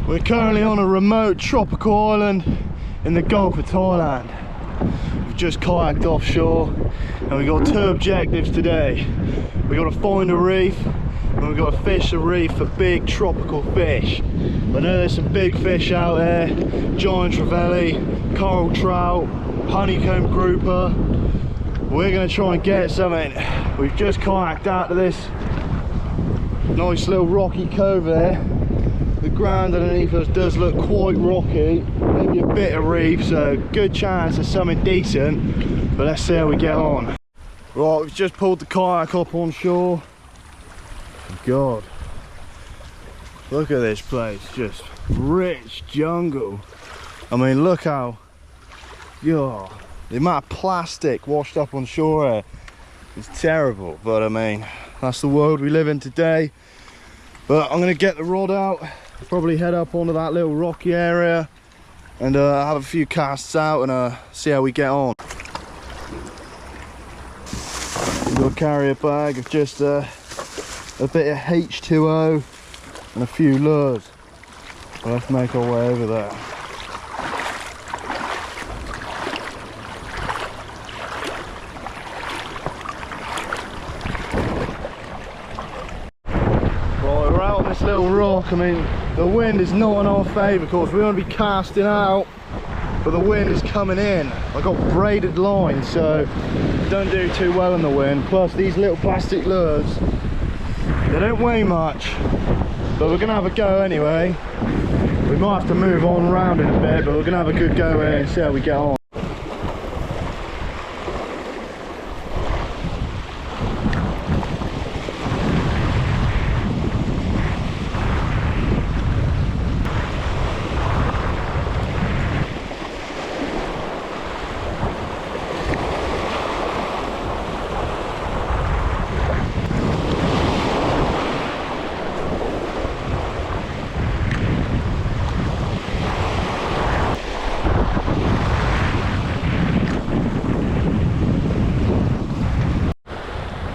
We're currently on a remote tropical island in the Gulf of Thailand. We've just kayaked offshore and we've got two objectives today. We've got to find a reef and we've got to fish a reef for big tropical fish. I know there's some big fish out there, giant trevally, coral trout, honeycomb grouper. We're going to try and get something. We've just kayaked out to this nice little rocky cove there. The ground underneath us does look quite rocky, maybe a bit of reef, so good chance of something decent, but let's see how we get on. Right, we've just pulled the kayak up on shore. God, look at this place, just rich jungle. I mean, look how, God, the amount of plastic washed up on shore here is terrible, but I mean, that's the world we live in today. But I'm gonna get the rod out, probably head up onto that little rocky area and have a few casts out and see how we get on. We'll carry a bag of just a bit of H2O and a few lures. We'll have to make our way over there. This little rock, I mean, the wind is not in our favour, of course. We want to be casting out, but the wind is coming in. I've got braided lines, so don't do too well in the wind. Plus these little plastic lures, they don't weigh much, but we're gonna have a go anyway. We might have to move on around in a bit, but we're gonna have a good go here and see how we get on.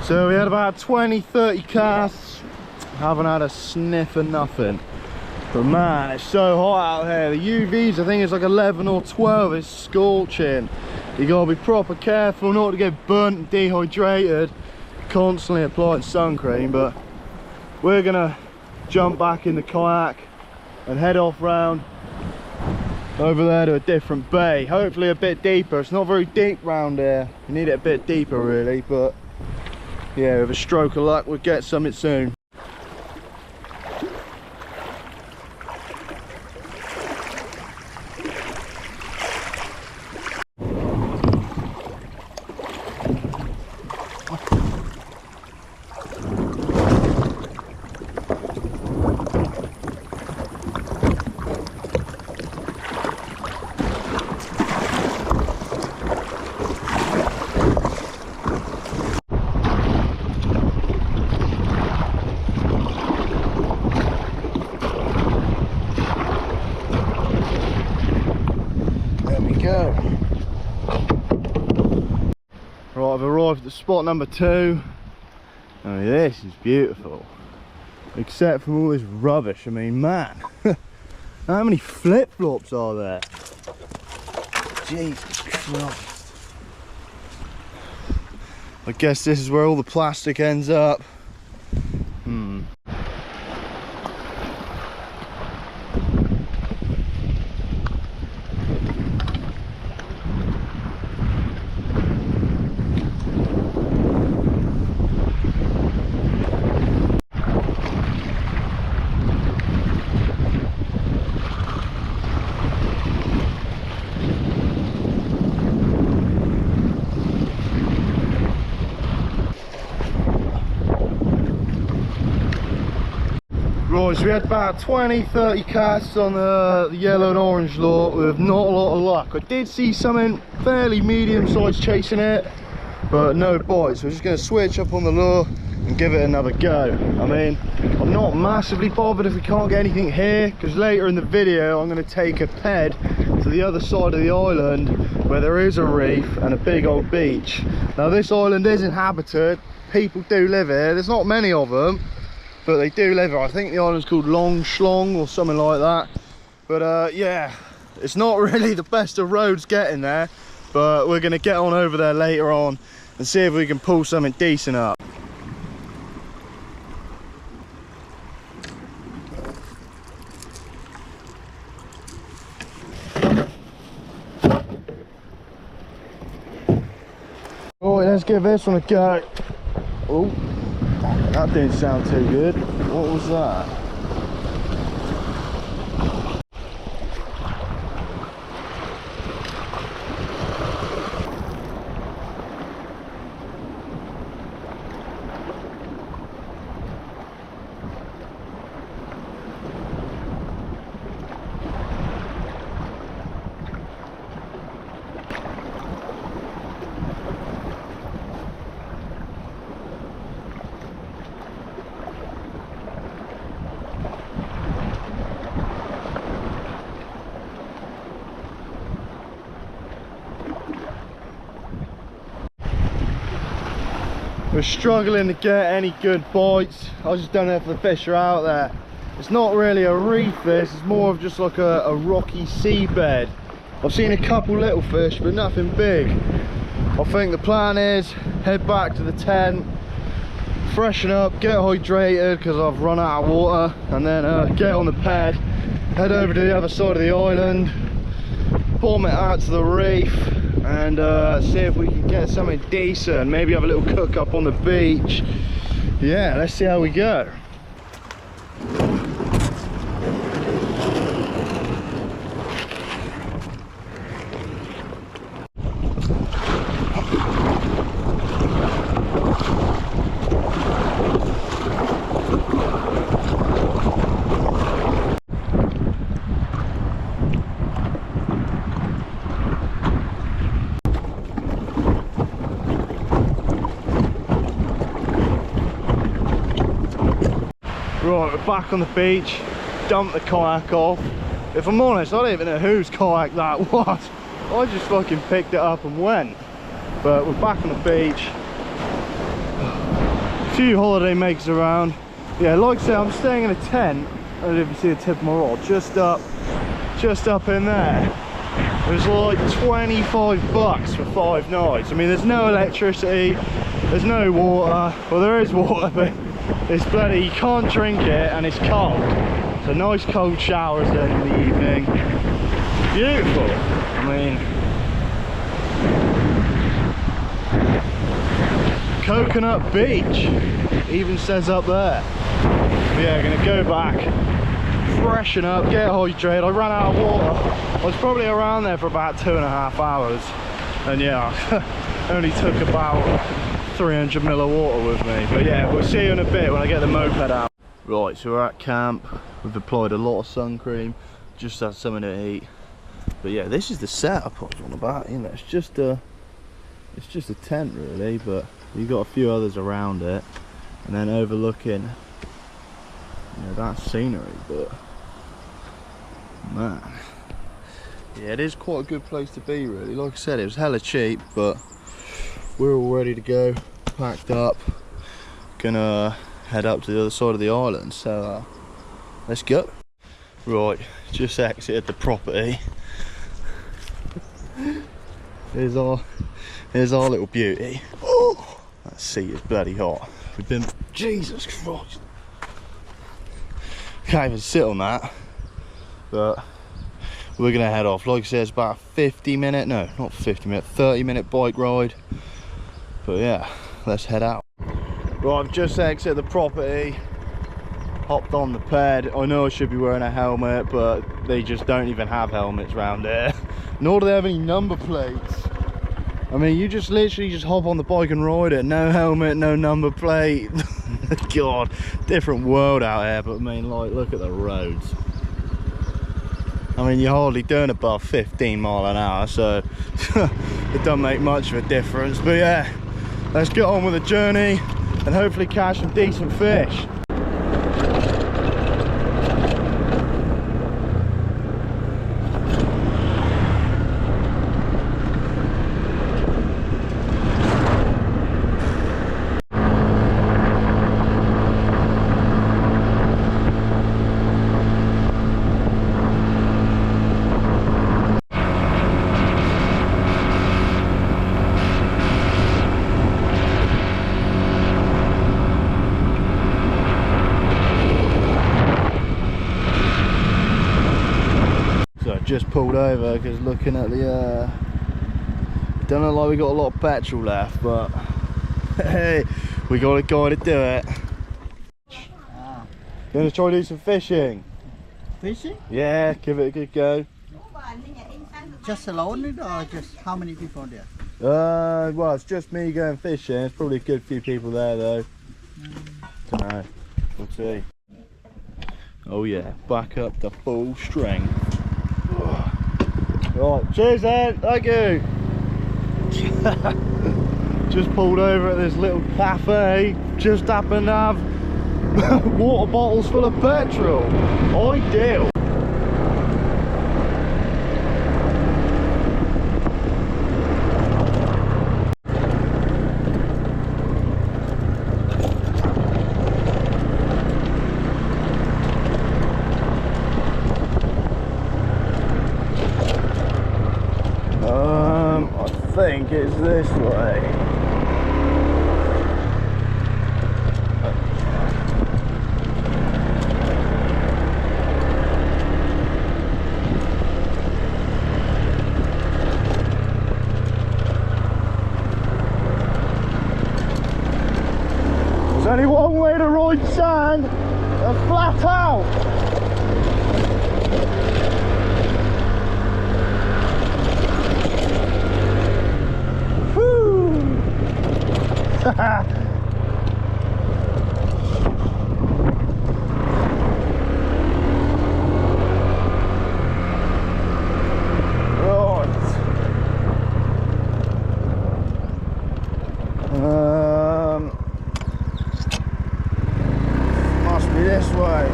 So we had about 20-30 casts, haven't had a sniff of nothing. But man, it's so hot out here. The UVs, I think it's like 11 or 12, it's scorching. You gotta be proper careful not to get burnt and dehydrated. Constantly applying sun cream, but we're gonna jump back in the kayak and head off round over there to a different bay. Hopefully a bit deeper. It's not very deep round here. You need it a bit deeper really, but yeah, with a stroke of luck, we'll get something soon. Right, I've arrived at spot number 2. I mean, this is beautiful. Except for all this rubbish. I mean, man, how many flip-flops are there? Jesus Christ. I guess this is where all the plastic ends up. Right, so we had about 20-30 casts on the yellow and orange lure with not a lot of luck. I did see something fairly medium sized chasing it, but no bites. So we're just going to switch up on the lure and give it another go. I mean, I'm not massively bothered if we can't get anything here, because later in the video I'm going to take a ped to the other side of the island where there is a reef and a big old beach. Now this island is inhabited, people do live here, there's not many of them, but they do live here. I think the island's called Long Schlong or something like that. But yeah, it's not really the best of roads getting there, but we're gonna get on over there later on and see if we can pull something decent up. Alright, let's give this one a go. Oh, that didn't sound too good. What was that? We're struggling to get any good bites. I just don't know if the fish are out there. It's not really a reef this, it's more of just like a rocky seabed. I've seen a couple little fish, but nothing big. I think the plan is head back to the tent, freshen up, get hydrated because I've run out of water, and then get on the ped, head over to the other side of the island, bomb it out to the reef, and see if we can get something decent. Maybe have a little cook up on the beach. Yeah, let's see how we go. Right, we're back on the beach, dumped the kayak off. If I'm honest, I don't even know whose kayak that was. I just fucking picked it up and went. But we're back on the beach. A few holiday makers around. Yeah, like I said, I'm staying in a tent. I don't know if you see the tip of my rod, just up in there. It was like 25 bucks for 5 nights. I mean, there's no electricity, there's no water. Well, there is water, but it's bloody, you can't drink it and it's cold. So nice cold showers then in the evening. Beautiful. I mean, Coconut Beach even says up there. But yeah, gonna go back, freshen up, get hydrated. I ran out of water. I was probably around there for about 2.5 hours. And yeah, I only took about 300 ml of water with me. But yeah, we'll see you in a bit when I get the moped out. Right, so we're at camp. We've applied a lot of sun cream, just had something to eat. But yeah, this is the setup I was on about. You know, it's just a tent really, but you've got a few others around it, and then overlooking, you know, that scenery. But man, yeah, it is quite a good place to be really. Like I said, it was hella cheap, but we're all ready to go, packed up, gonna head up to the other side of the island, so let's go. Right, just exited the property. Here's our little beauty. Oh, that sea is bloody hot. We've been, Jesus Christ, can't even sit on that. But we're gonna head off. Like I said, it's about a 30 minute bike ride. But yeah, let's head out. Right, I've just exited the property, hopped on the ped. I know I should be wearing a helmet, but they just don't even have helmets around here. Nor do they have any number plates. I mean, you just literally just hop on the bike and ride it. No helmet, no number plate. God, different world out here. But I mean, like, look at the roads. I mean, you're hardly doing above 15 mile an hour, so it doesn't make much of a difference. But yeah, let's get on with the journey and hopefully catch some decent fish. just pulled over because looking at the don't look like we got a lot of petrol left, but hey, we got a guy to do it. You want to try to do some fishing? Fishing? Yeah, give it a good go. Just alone or just how many people there? Well, it's just me going fishing. There's probably a good few people there though. Don't know. We'll see. Oh yeah, back up to full strength. Right, cheers then. Thank you. Just pulled over at this little cafe. Just happened to have water bottles full of petrol. Ideal. I think it's this way. There's only one way to ride sand, and flat out. Must be this way.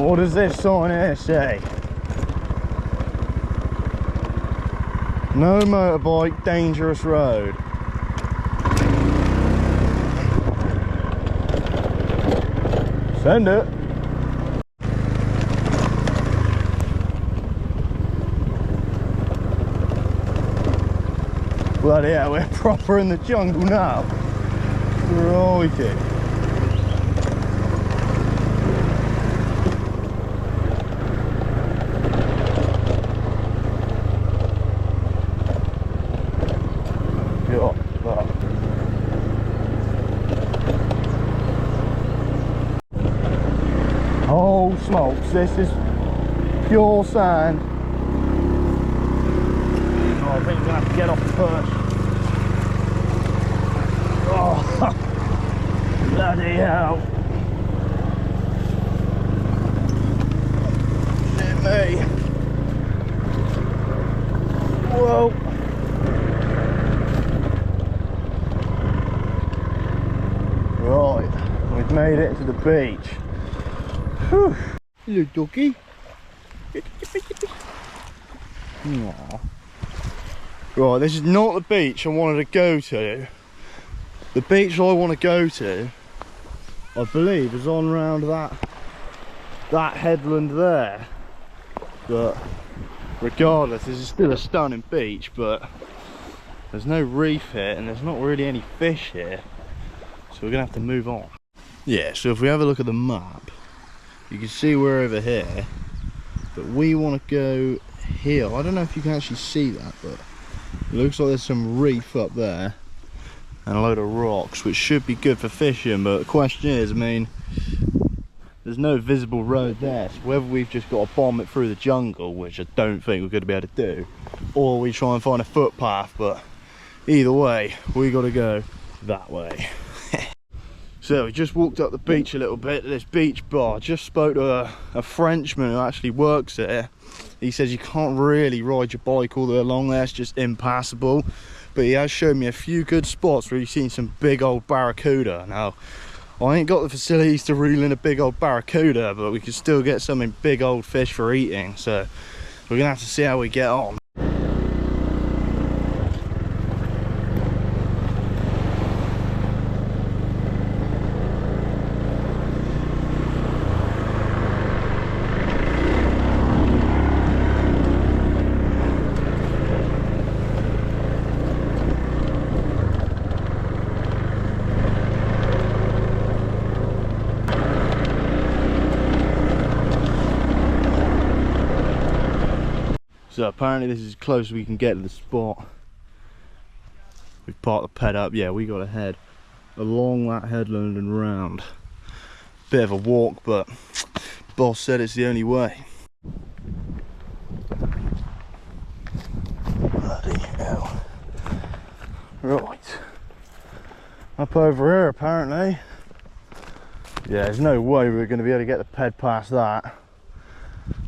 What does this sign here say? No motorbike, dangerous road. Send it. Bloody hell, we're proper in the jungle now. Crikey. Oh smokes, this is pure sand. Oh, I think I'm gonna have to get off the perch. Oh, bloody hell. Shit me. Whoa. Right, we've made it to the beach. Whew. Hello, doggy. Aww. Right, this is not the beach I wanted to go to. The beach I want to go to, I believe, is on round that headland there. But regardless, this is still a stunning beach, but there's no reef here and there's not really any fish here. So we're gonna have to move on. Yeah, so if we have a look at the map, you can see we're over here, but we want to go here. I don't know if you can actually see that, but it looks like there's some reef up there and a load of rocks, which should be good for fishing. But the question is, I mean, there's no visible road there, so whether we've just got to bomb it through the jungle, which I don't think we're going to be able to do, or we try and find a footpath. But either way, we got to go that way. So we just walked up the beach a little bit to this beach bar. Just spoke to a Frenchman who actually works there. He says you can't really ride your bike all the way along there, it's just impassable. But he has shown me a few good spots where you've seen some big old barracuda. Now, I ain't got the facilities to reel in a big old barracuda, but we can still get some big old fish for eating. So we're gonna have to see how we get on. So apparently this is as close as we can get to the spot. We've parked the ped up. Yeah, we got to head along that headland and round. Bit of a walk, but boss said it's the only way. Bloody hell. Right. Up over here apparently. Yeah, there's no way we're going to be able to get the ped past that.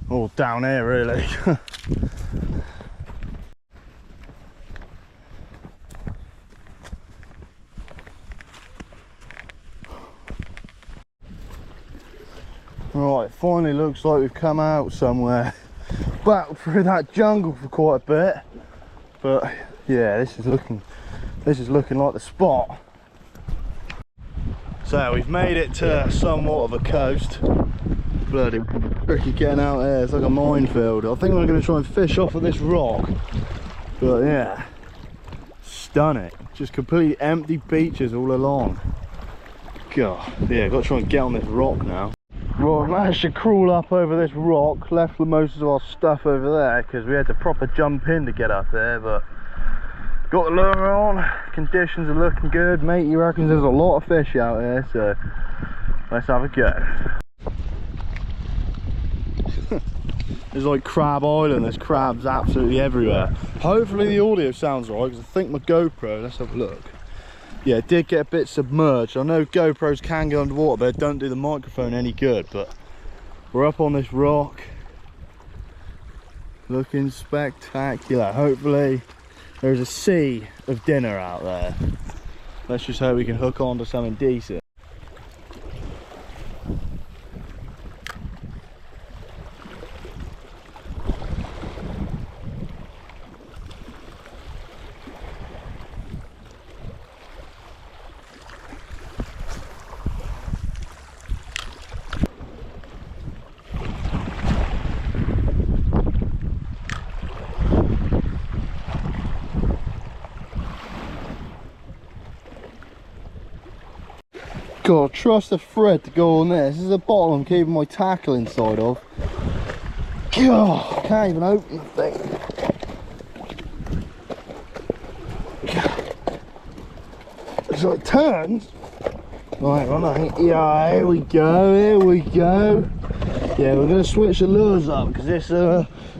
Or down here really. Right, it finally looks like we've come out somewhere. Back through that jungle for quite a bit. But yeah, this is looking like the spot. So we've made it to somewhat of a coast. Bloody tricky getting out there, it's like a minefield. I think we're going to try and fish off of this rock. But yeah, stunning. Just completely empty beaches all along. God, yeah, got to try and get on this rock now. Right, we managed to crawl up over this rock, left most of our stuff over there because we had to proper jump in to get up there, but got the lure on, conditions are looking good. Mate, he reckons there's a lot of fish out here, so let's have a go. It's like Crab Island, there's crabs absolutely everywhere. Hopefully the audio sounds right, because I think my GoPro, let's have a look. Yeah, it did get a bit submerged. I know GoPros can go underwater, but they don't do the microphone any good. But we're up on this rock, looking spectacular. Hopefully there's a sea of dinner out there. Let's just hope we can hook on to something decent. God, trust the thread to go on this. This is the bottom I'm keeping my tackle inside of. God, can't even open the thing. God. So it turns. Right, yeah, here we go, here we go. Yeah, we're going to switch the lures up because this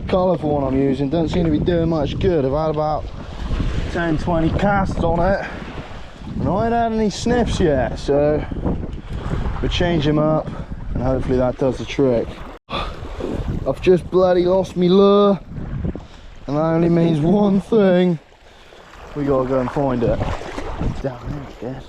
colourful one I'm using doesn't seem to be doing much good. I've had about 10-20 casts on it. And I ain't had any sniffs yet, so we'll change them up and hopefully that does the trick. I've just bloody lost me lure, and that only means one thing: we gotta go and find it. It's down there, I guess.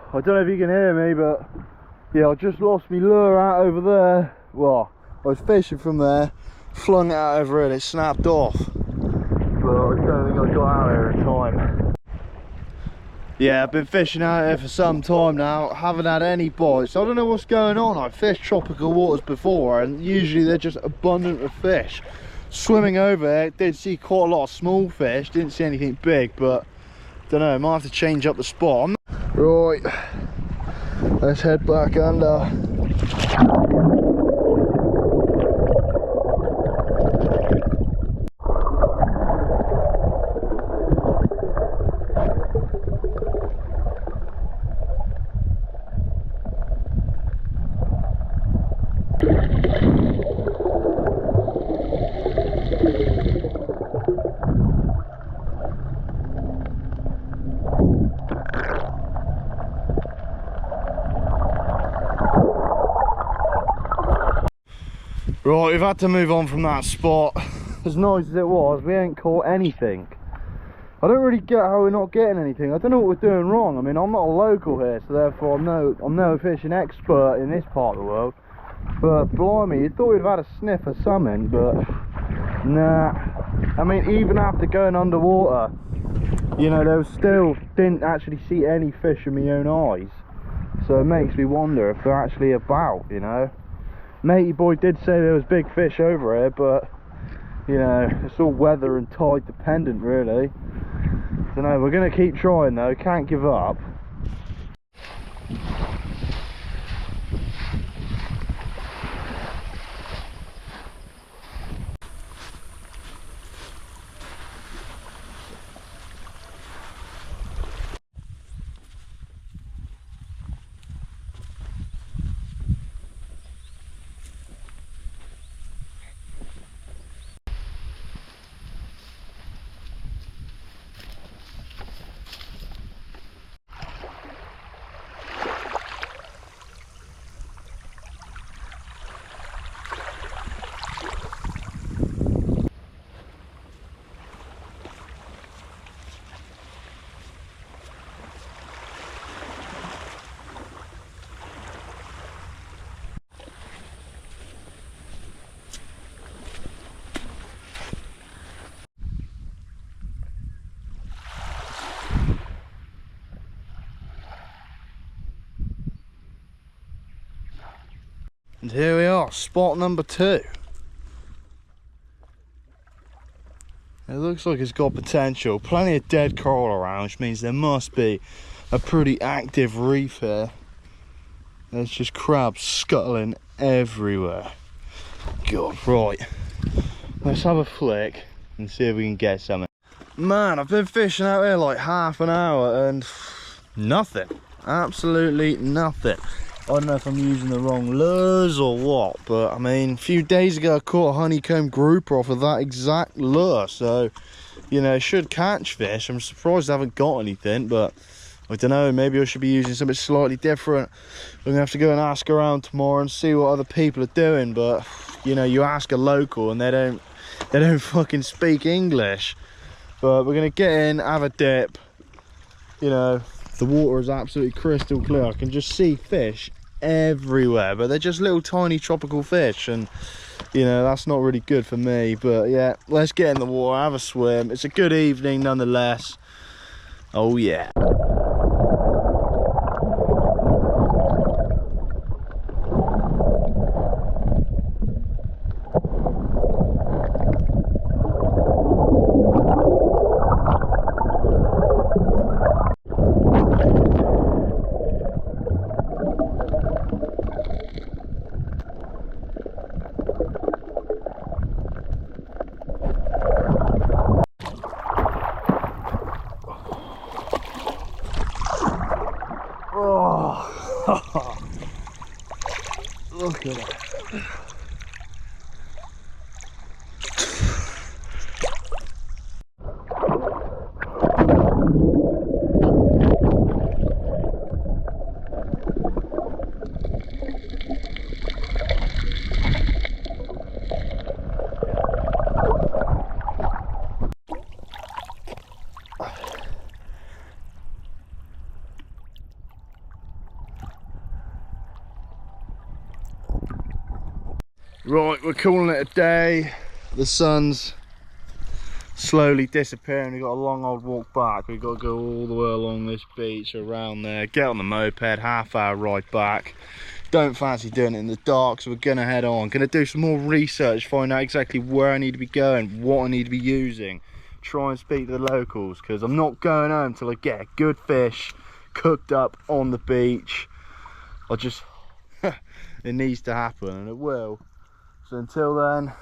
I don't know if you can hear me, but yeah, I just lost my lure out over there. Well, I was fishing from there, flung it out over here and it snapped off. But I don't think I got out here in time. Yeah, I've been fishing out here for some time now, haven't had any bites. I don't know what's going on. I've fished tropical waters before and usually they're just abundant with fish. Swimming over there, did see quite a lot of small fish, didn't see anything big, but don't know, might have to change up the spot. Right, let's head back under. Right, we've had to move on from that spot. As nice as it was, we ain't caught anything. I don't really get how we're not getting anything. I don't know what we're doing wrong. I mean, I'm not a local here, so therefore I'm no fishing expert in this part of the world. But blimey, you thought we'd have had a sniff of something, but nah. I mean, even after going underwater, you know, there was still, didn't actually see any fish in my own eyes. So it makes me wonder if they're actually about, you know. Matey boy did say there was big fish over here, but you know, it's all weather and tide dependent really. So no, we're gonna keep trying though, can't give up. And here we are, spot number 2. It looks like it's got potential. Plenty of dead coral around, which means there must be a pretty active reef here. There's just crabs scuttling everywhere. God, right. Let's have a flick and see if we can get something. Man, I've been fishing out here like half an hour and nothing. Absolutely nothing. I don't know if I'm using the wrong lures or what, but I mean, a few days ago I caught a honeycomb grouper off of that exact lure, so you know, it should catch fish. I'm surprised I haven't got anything, but I don't know, maybe I should be using something slightly different. We're gonna have to go and ask around tomorrow and see what other people are doing, but you know, you ask a local and they don't fucking speak English. But we're gonna get in, have a dip. You know, the water is absolutely crystal clear. I can just see fish everywhere, but they're just little tiny tropical fish, and you know, that's not really good for me. But yeah, let's get in the water, have a swim. It's a good evening nonetheless. Oh yeah. Oh, look at that. Right, we're calling it a day. The sun's slowly disappearing. We've got a long old walk back. We've got to go all the way along this beach, around there, get on the moped, half-hour ride back. Don't fancy doing it in the dark, so we're gonna head on. Gonna do some more research, find out exactly where I need to be going, what I need to be using, try and speak to the locals, because I'm not going home till I get a good fish cooked up on the beach. It needs to happen, and it will. So until then,